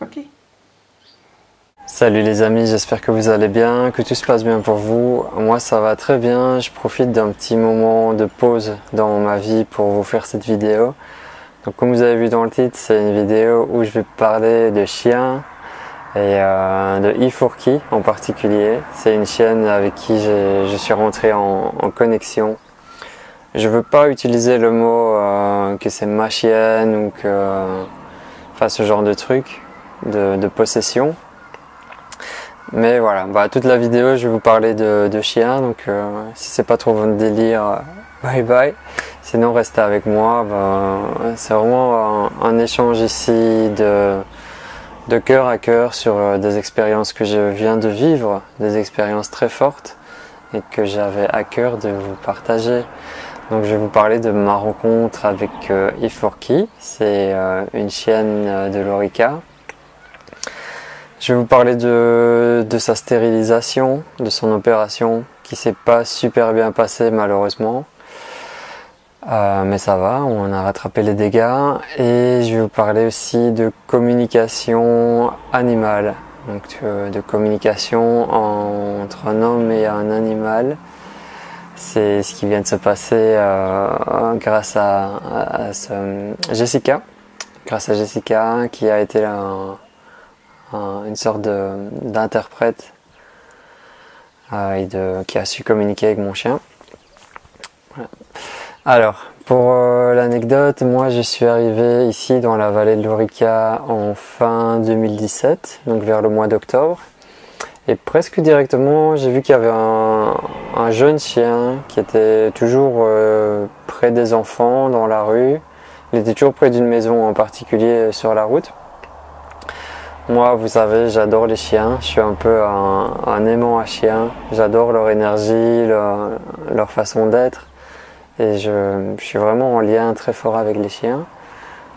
Ok. Salut les amis, j'espère que vous allez bien, que tout se passe bien pour vous. Moi ça va très bien, je profite d'un petit moment de pause dans ma vie pour vous faire cette vidéo. Donc comme vous avez vu dans le titre, c'est une vidéo où je vais parler de chiens et de Ifurki en particulier. C'est une chienne avec qui je suis rentré en connexion. Je veux pas utiliser le mot que c'est ma chienne ou que... Enfin ce genre de truc, de possession. Mais voilà, toute la vidéo je vais vous parler de chiens, donc si c'est pas trop votre délire, bye bye. Sinon restez avec moi, c'est vraiment un échange ici de cœur à cœur sur des expériences que je viens de vivre, des expériences très fortes et que j'avais à cœur de vous partager. Donc je vais vous parler de ma rencontre avec Ifurki, c'est une chienne de l'Orica. Je vais vous parler de sa stérilisation, de son opération qui s'est pas super bien passée malheureusement. Mais ça va, on a rattrapé les dégâts. Et je vais vous parler aussi de communication animale. Donc de communication entre un homme et un animal. C'est ce qui vient de se passer grâce à Jessica. Grâce à Jessica qui a été une sorte d'interprète qui a su communiquer avec mon chien. Voilà. Alors, pour l'anecdote, moi je suis arrivé ici dans la vallée de l'Orica en fin 2017, donc vers le mois d'octobre. Et presque directement, j'ai vu qu'il y avait un jeune chien qui était toujours près des enfants dans la rue. Il était toujours près d'une maison en particulier sur la route. Moi, vous savez, j'adore les chiens. Je suis un peu un aimant à chiens. J'adore leur énergie, leur façon d'être. Et je suis vraiment en lien très fort avec les chiens.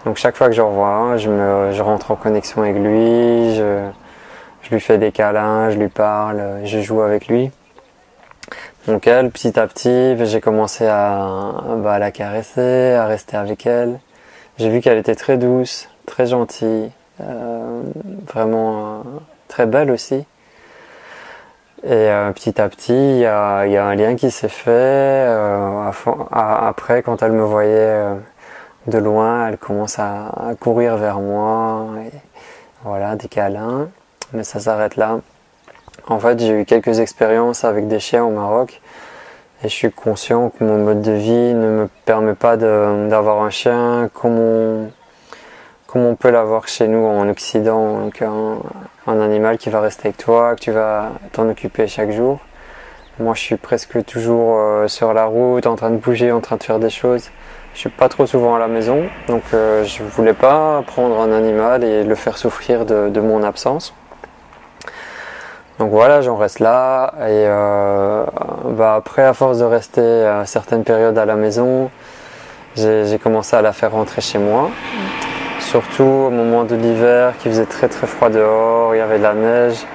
Donc chaque fois que je revois un, je rentre en connexion avec lui. Je lui fais des câlins, je lui parle, je joue avec lui. Donc elle, petit à petit, j'ai commencé à la caresser, à rester avec elle. J'ai vu qu'elle était très douce, très gentille. Vraiment très belle aussi. Et petit à petit, il y a un lien qui s'est fait. Après, quand elle me voyait de loin, elle commence à courir vers moi. Et voilà, des câlins. Mais ça s'arrête là. En fait, j'ai eu quelques expériences avec des chiens au Maroc. Et je suis conscient que mon mode de vie ne me permet pas d'avoir un chien comme on peut l'avoir chez nous en Occident, donc un animal qui va rester avec toi, que tu vas t'en occuper chaque jour. Moi je suis presque toujours sur la route, en train de bouger, en train de faire des choses. Je suis pas trop souvent à la maison, donc je voulais pas prendre un animal et le faire souffrir de mon absence. Donc voilà, j'en reste là, et après à force de rester certaines périodes à la maison, j'ai commencé à la faire rentrer chez moi. Surtout au moment de l'hiver, qui faisait très très froid dehors, il y avait de la neige,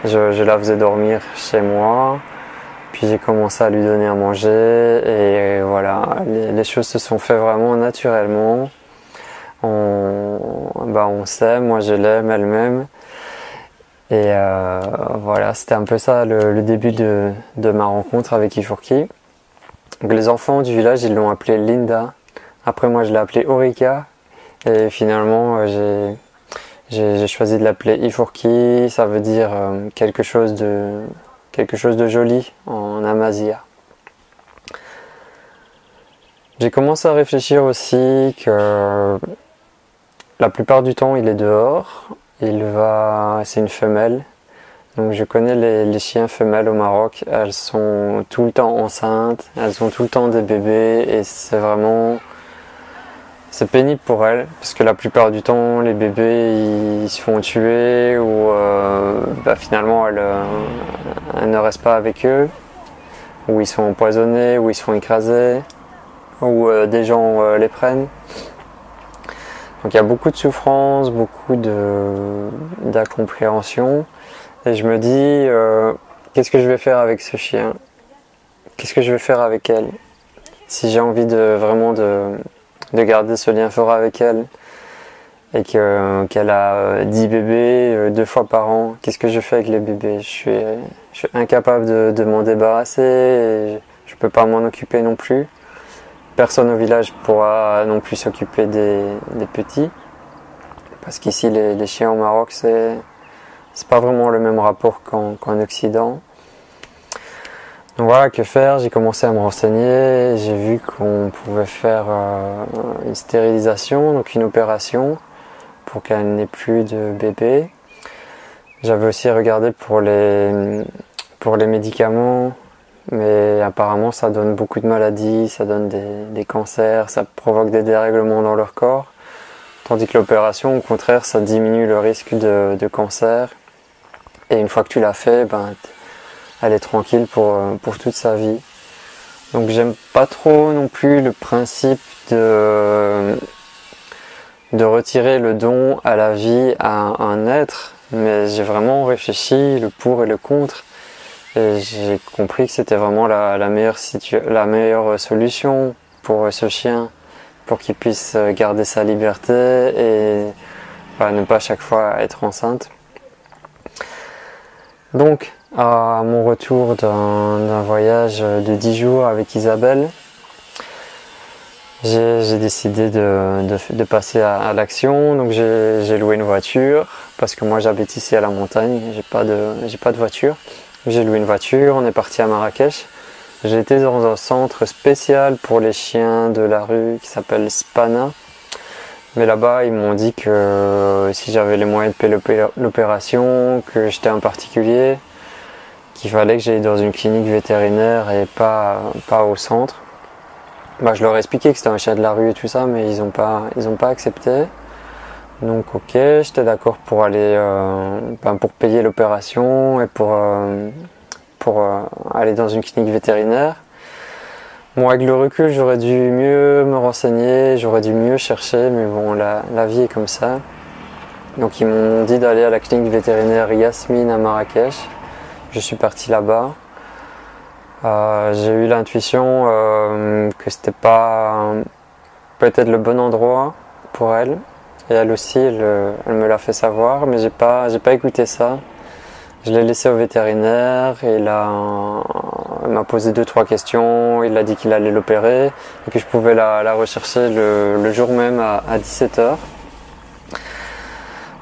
je la faisais dormir chez moi. Puis j'ai commencé à lui donner à manger et voilà, les choses se sont fait vraiment naturellement. On s'aime, moi je l'aime, elle m'aime. Et voilà, c'était un peu ça le début de ma rencontre avec Ifurki. Donc les enfants du village, ils l'ont appelée Linda. Après moi je l'ai appelée Orica. Et finalement, j'ai choisi de l'appeler Ifurki. Ça veut dire quelque chose de joli en amazigh. J'ai commencé à réfléchir aussi que la plupart du temps, il est dehors. C'est une femelle. Donc je connais les chiens femelles au Maroc. Elles sont tout le temps enceintes. Elles ont tout le temps des bébés et c'est pénible pour elles, parce que la plupart du temps, les bébés ils se font tuer ou finalement elles ne restent pas avec eux, ou ils sont empoisonnés, ou ils se font écraser, ou des gens les prennent. Donc il y a beaucoup de souffrance, beaucoup d'incompréhension, et je me dis qu'est-ce que je vais faire avec ce chien? Qu'est-ce que je vais faire avec elle? Si j'ai envie de garder ce lien fort avec elle, et qu'elle a 10 bébés 2 fois par an, qu'est-ce que je fais avec les bébés? Je suis incapable de m'en débarrasser, et je peux pas m'en occuper non plus. Personne au village pourra non plus s'occuper des petits, parce qu'ici les chiens au Maroc c'est pas vraiment le même rapport qu'en Occident. Donc voilà, que faire? J'ai commencé à me renseigner, j'ai vu qu'on pouvait faire une stérilisation, donc une opération, pour qu'elle n'ait plus de bébés. J'avais aussi regardé pour les médicaments, mais apparemment ça donne beaucoup de maladies, ça donne des cancers, ça provoque des dérèglements dans leur corps. Tandis que l'opération, au contraire, ça diminue le risque de cancer. Et une fois que tu l'as fait, elle est tranquille pour toute sa vie. Donc j'aime pas trop non plus le principe de retirer le don à la vie à un être, mais j'ai vraiment réfléchi le pour et le contre, et j'ai compris que c'était vraiment la meilleure solution pour ce chien, pour qu'il puisse garder sa liberté et ne pas à chaque fois être enceinte. Donc à mon retour d'un voyage de 10 jours avec Isabelle, j'ai décidé de passer à l'action. Donc j'ai loué une voiture, parce que moi j'habite ici à la montagne, j'ai pas de voiture. J'ai loué une voiture, on est parti à Marrakech. J'ai été dans un centre spécial pour les chiens de la rue qui s'appelle Spana. Mais là-bas ils m'ont dit que si j'avais les moyens de payer l'opération, que j'étais un particulier, qu'il fallait que j'aille dans une clinique vétérinaire et pas au centre. Je leur ai expliqué que c'était un chien de la rue et tout ça, mais ils ont pas accepté. Donc ok, j'étais d'accord pour aller pour payer l'opération et pour aller dans une clinique vétérinaire. Bon, avec le recul, j'aurais dû mieux me renseigner, j'aurais dû mieux chercher, mais bon, la vie est comme ça. Donc ils m'ont dit d'aller à la clinique vétérinaire Yasmine à Marrakech. Je suis parti là-bas. J'ai eu l'intuition que c'était pas peut-être le bon endroit pour elle, et elle aussi elle me l'a fait savoir, mais j'ai pas écouté ça. Je l'ai laissé au vétérinaire et il m'a posé 2-3 questions, il a dit qu'il allait l'opérer et que je pouvais la rechercher le jour même à 17h.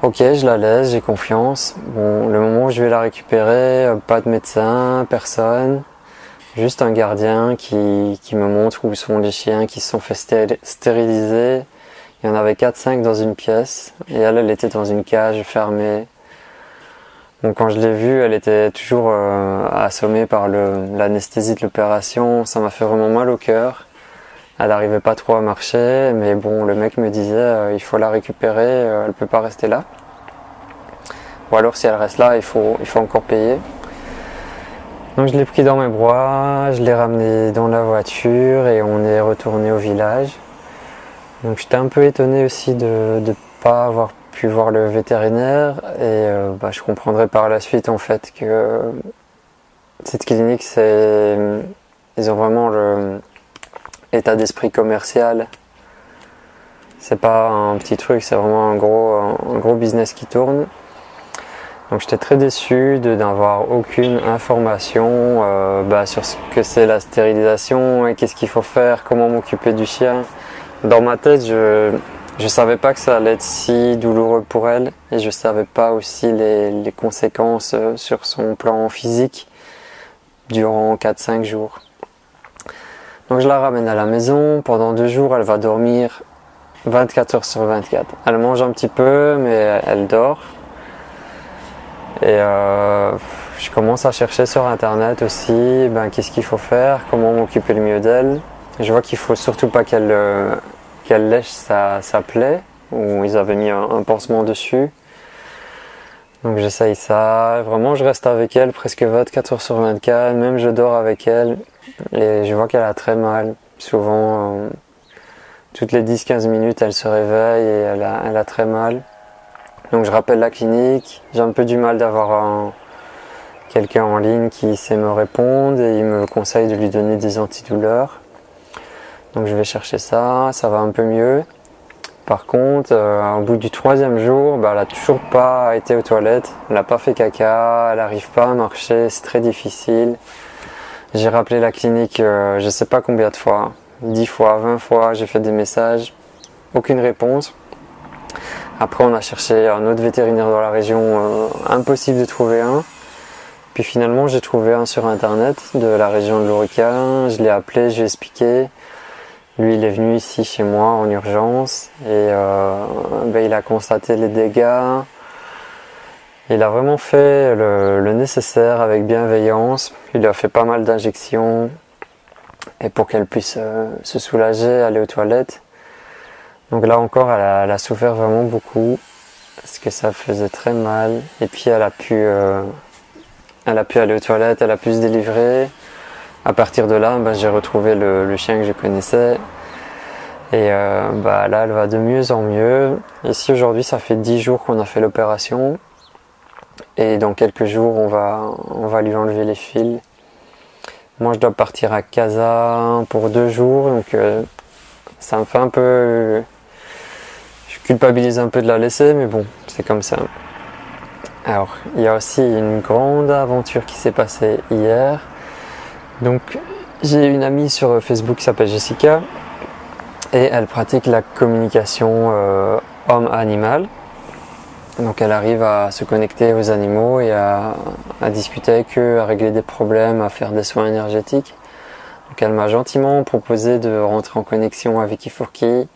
Ok, je la laisse, j'ai confiance. Bon, le moment où je vais la récupérer, pas de médecin, personne. Juste un gardien qui me montre où sont les chiens qui se sont fait stériliser. Il y en avait 4-5 dans une pièce et elle était dans une cage fermée. Donc quand je l'ai vue, elle était toujours assommée par l'anesthésie de l'opération. Ça m'a fait vraiment mal au cœur. Elle n'arrivait pas trop à marcher, mais bon, le mec me disait il faut la récupérer, elle peut pas rester là. Ou alors si elle reste là, il faut encore payer. Donc je l'ai pris dans mes bras, je l'ai ramené dans la voiture et on est retourné au village. Donc j'étais un peu étonné aussi de ne pas avoir pu voir le vétérinaire, et je comprendrai par la suite en fait que cette clinique, ils ont vraiment l'état d'esprit commercial. C'est pas un petit truc, c'est vraiment un gros business qui tourne. Donc j'étais très déçu de n'avoir aucune information sur ce que c'est la stérilisation et qu'est-ce qu'il faut faire, comment m'occuper du chien. Dans ma tête, je savais pas que ça allait être si douloureux pour elle, et je savais pas aussi les conséquences sur son plan physique durant 4-5 jours. Donc je la ramène à la maison, pendant 2 jours elle va dormir 24 heures sur 24. Elle mange un petit peu, mais elle dort. Et je commence à chercher sur internet aussi qu'est-ce qu'il faut faire, comment m'occuper le mieux d'elle. Je vois qu'il faut surtout pas qu'elle lèche sa plaie, où ils avaient mis un pansement dessus. Donc j'essaye ça, vraiment je reste avec elle presque 24 heures sur 24, même je dors avec elle, et je vois qu'elle a très mal. Souvent, toutes les 10-15 minutes elle se réveille et elle a très mal. Donc je rappelle la clinique, j'ai un peu du mal d'avoir quelqu'un en ligne qui sait me répondre, et il me conseille de lui donner des antidouleurs. Donc je vais chercher ça, ça va un peu mieux. par contre, au bout du 3e jour, elle n'a toujours pas été aux toilettes, elle n'a pas fait caca, elle n'arrive pas à marcher, c'est très difficile. J'ai rappelé la clinique je sais pas combien de fois, 10 fois, 20 fois, j'ai fait des messages, aucune réponse. Après on a cherché un autre vétérinaire dans la région, impossible de trouver un. Puis finalement j'ai trouvé un sur internet de la région de l'Orica, je l'ai appelé, je lui ai expliqué. Lui il est venu ici chez moi en urgence et il a constaté les dégâts. Il a vraiment fait le nécessaire avec bienveillance, il lui a fait pas mal d'injections et pour qu'elle puisse se soulager, aller aux toilettes. Donc là encore elle a souffert vraiment beaucoup parce que ça faisait très mal et puis elle a pu aller aux toilettes, elle a pu se délivrer. À partir de là, j'ai retrouvé le chien que je connaissais et là elle va de mieux en mieux. Ici aujourd'hui ça fait 10 jours qu'on a fait l'opération et dans quelques jours on va lui enlever les fils. Moi je dois partir à Casa pour 2 jours donc ça me fait un peu... Je culpabilise un peu de la laisser mais bon c'est comme ça. Alors il y a aussi une grande aventure qui s'est passée hier. Donc j'ai une amie sur Facebook qui s'appelle Jessica et elle pratique la communication homme-animal. Donc elle arrive à se connecter aux animaux et à discuter avec eux, à régler des problèmes, à faire des soins énergétiques. Donc elle m'a gentiment proposé de rentrer en connexion avec Ifurki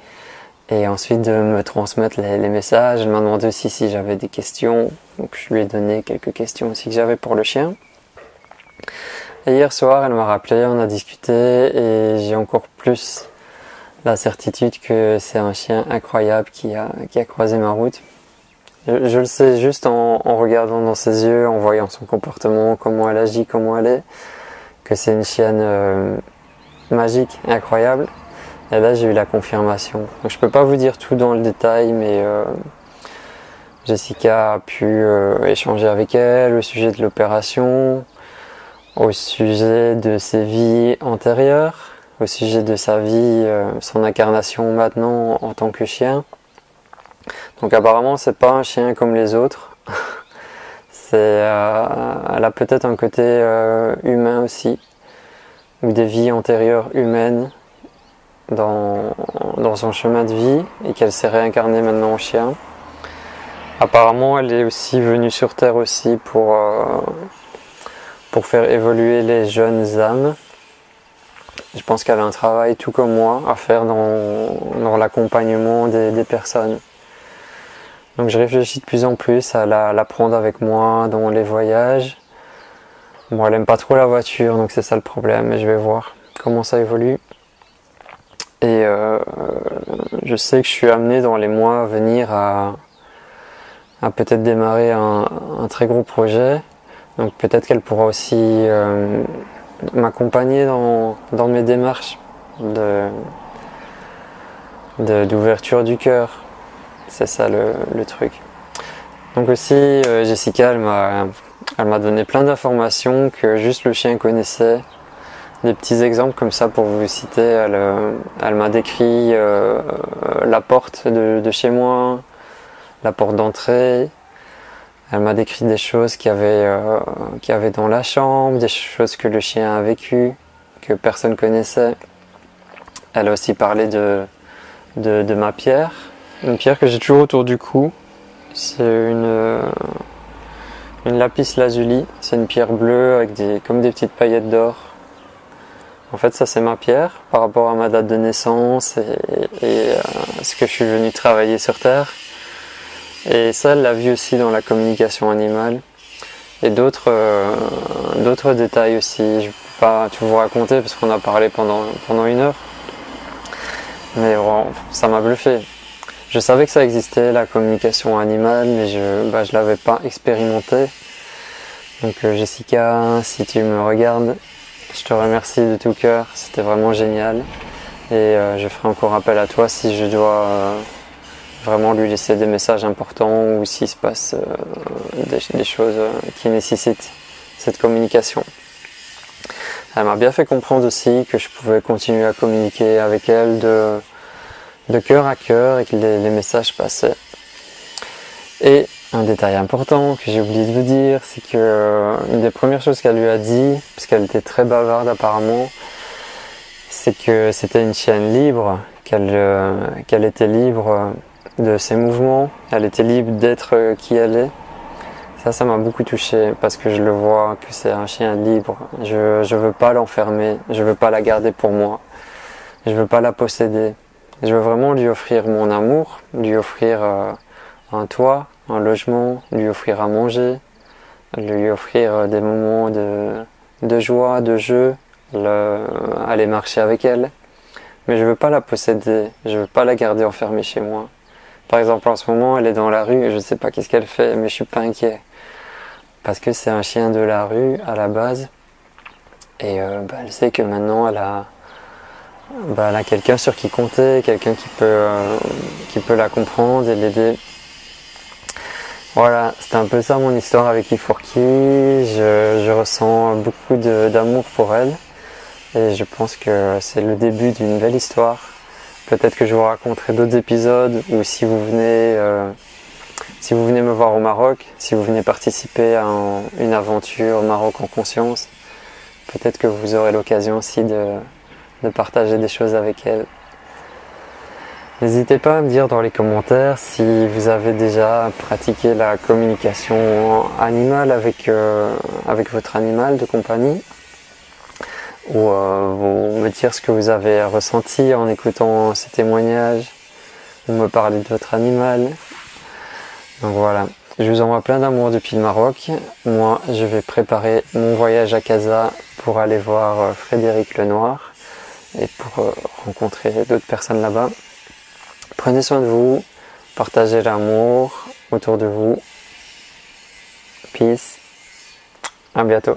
et ensuite de me transmettre les messages. Elle m'a demandé aussi si j'avais des questions. Donc je lui ai donné quelques questions aussi que j'avais pour le chien. Et hier soir, elle m'a rappelé, on a discuté et j'ai encore plus la certitude que c'est un chien incroyable qui a croisé ma route. Je le sais juste en regardant dans ses yeux, en voyant son comportement, comment elle agit, comment elle est, que c'est une chienne magique, incroyable. Et là, j'ai eu la confirmation. Donc, je peux pas vous dire tout dans le détail, mais Jessica a pu échanger avec elle au sujet de l'opération, au sujet de ses vies antérieures, au sujet de sa vie, son incarnation maintenant en tant que chien. Donc apparemment c'est pas un chien comme les autres. Elle a peut-être un côté humain aussi, ou des vies antérieures humaines dans son chemin de vie et qu'elle s'est réincarnée maintenant en chien. Apparemment elle est aussi venue sur Terre aussi pour faire évoluer les jeunes âmes. Je pense qu'elle a un travail tout comme moi à faire dans l'accompagnement des personnes. Donc je réfléchis de plus en plus à la prendre avec moi dans les voyages. Bon, elle aime pas trop la voiture, donc c'est ça le problème, mais je vais voir comment ça évolue. Et je sais que je suis amené dans les mois à venir à peut-être démarrer un très gros projet. Donc peut-être qu'elle pourra aussi m'accompagner dans mes démarches d'ouverture du cœur. C'est ça le truc. Donc aussi Jessica elle m'a donné plein d'informations que juste le chien connaissait. Des petits exemples comme ça pour vous citer. Elle m'a décrit la porte de chez moi, la porte d'entrée. Elle m'a décrit des choses qu'il y avait dans la chambre, des choses que le chien a vécues, que personne connaissait. Elle a aussi parlé de ma pierre. Une pierre que j'ai toujours autour du cou, c'est une lapis lazuli, c'est une pierre bleue avec comme des petites paillettes d'or. En fait ça c'est ma pierre par rapport à ma date de naissance et ce que je suis venu travailler sur Terre. Et ça elle l'a vu aussi dans la communication animale. Et d'autres détails aussi, je ne peux pas tout vous raconter parce qu'on a parlé pendant 1 heure. Mais vraiment, ça m'a bluffé. Je savais que ça existait, la communication animale, mais je l'avais pas expérimenté. Donc Jessica, si tu me regardes, je te remercie de tout cœur, c'était vraiment génial. Et je ferai encore appel à toi si je dois vraiment lui laisser des messages importants ou s'il se passe des choses qui nécessitent cette communication. Elle m'a bien fait comprendre aussi que je pouvais continuer à communiquer avec elle de cœur à cœur et que les messages passaient. Et un détail important que j'ai oublié de vous dire, c'est que une des premières choses qu'elle lui a dit, puisqu'elle était très bavarde apparemment, c'est que c'était une chienne libre, qu'elle était libre de ses mouvements, elle était libre d'être qui elle est. Ça m'a beaucoup touché parce que je le vois que c'est un chien libre. Je veux pas l'enfermer, je veux pas la garder pour moi, je veux pas la posséder. Je veux vraiment lui offrir mon amour, lui offrir un toit, un logement, lui offrir à manger, lui offrir des moments de joie, de jeu, aller marcher avec elle. Mais je veux pas la posséder, je veux pas la garder enfermée chez moi. Par exemple, en ce moment, elle est dans la rue et je sais pas qu'est-ce qu'elle fait, mais je suis pas inquiet. Parce que c'est un chien de la rue à la base. Et elle sait que maintenant, elle a quelqu'un sur qui compter, quelqu'un qui peut la comprendre et l'aider. Voilà, c'était un peu ça mon histoire avec Iforki. Je ressens beaucoup d'amour pour elle. Et je pense que c'est le début d'une belle histoire. Peut-être que je vous raconterai d'autres épisodes ou si vous venez me voir au Maroc, si vous venez participer à une aventure au Maroc en conscience, peut-être que vous aurez l'occasion aussi de partager des choses avec elle. N'hésitez pas à me dire dans les commentaires si vous avez déjà pratiqué la communication animale avec votre animal de compagnie, ou vous me dire ce que vous avez ressenti en écoutant ces témoignages, ou me parler de votre animal. Donc voilà, je vous envoie plein d'amour depuis le Maroc. Moi, je vais préparer mon voyage à Casa pour aller voir Frédéric Lenoir et pour rencontrer d'autres personnes là-bas. Prenez soin de vous, partagez l'amour autour de vous. Peace. À bientôt.